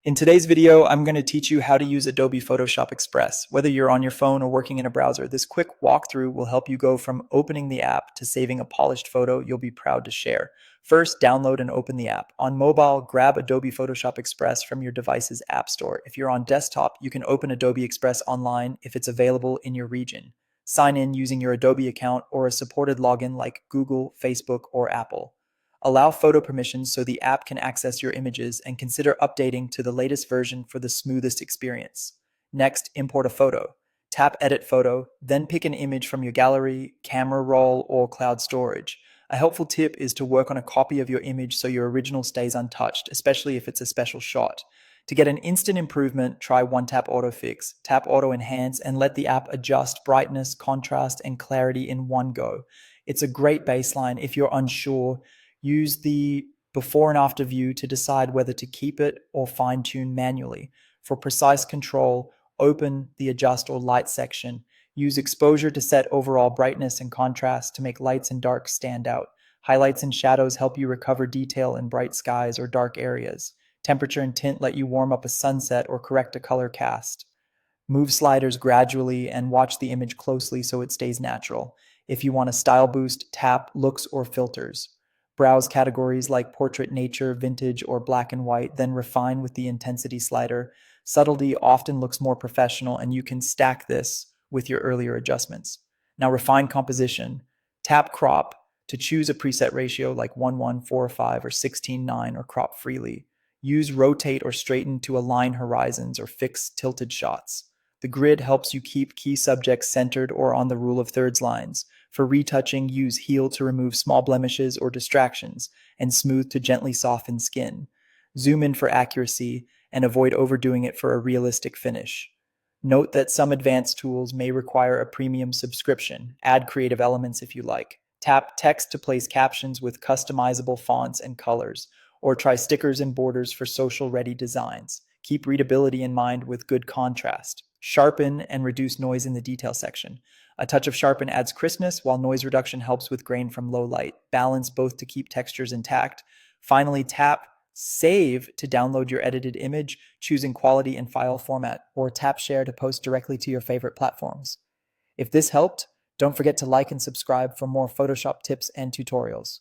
In today's video, I'm going to teach you how to use Adobe Photoshop Express. Whether you're on your phone or working in a browser, this quick walkthrough will help you go from opening the app to saving a polished photo you'll be proud to share. First, download and open the app. On mobile, grab Adobe Photoshop Express from your device's app store. If you're on desktop, you can open Adobe Express online if it's available in your region. Sign in using your Adobe account or a supported login like Google, Facebook, or Apple. Allow photo permissions so the app can access your images and consider updating to the latest version for the smoothest experience. Next, import a photo. Tap Edit Photo, then pick an image from your gallery, camera roll, or cloud storage. A helpful tip is to work on a copy of your image so your original stays untouched, especially if it's a special shot. To get an instant improvement, try One Tap Autofix, tap Auto Enhance, and let the app adjust brightness, contrast, and clarity in one go. It's a great baseline if you're unsure. Use the before and after view to decide whether to keep it or fine tune manually. For precise control, open the adjust or light section. Use exposure to set overall brightness and contrast to make lights and darks stand out. Highlights and shadows help you recover detail in bright skies or dark areas. Temperature and tint let you warm up a sunset or correct a color cast. Move sliders gradually and watch the image closely so it stays natural. If you want a style boost, tap looks or filters. Browse categories like portrait, nature, vintage, or black and white, then refine with the intensity slider. Subtlety often looks more professional, and you can stack this with your earlier adjustments. Now, refine composition. Tap crop to choose a preset ratio like 1:1:4:5 or 16:9 or crop freely. Use rotate or straighten to align horizons or fix tilted shots. The grid helps you keep key subjects centered or on the rule of thirds lines. For retouching, use heel to remove small blemishes or distractions, and smooth to gently soften skin. Zoom in for accuracy and avoid overdoing it for a realistic finish. Note that some advanced tools may require a premium subscription. Add creative elements if you like. Tap text to place captions with customizable fonts and colors, or try stickers and borders for social-ready designs. Keep readability in mind with good contrast. Sharpen and reduce noise in the detail section. A touch of sharpen adds crispness, while noise reduction helps with grain from low light. Balance both to keep textures intact. Finally, tap Save to download your edited image, choosing quality and file format, or tap Share to post directly to your favorite platforms. If this helped, don't forget to like and subscribe for more Photoshop tips and tutorials.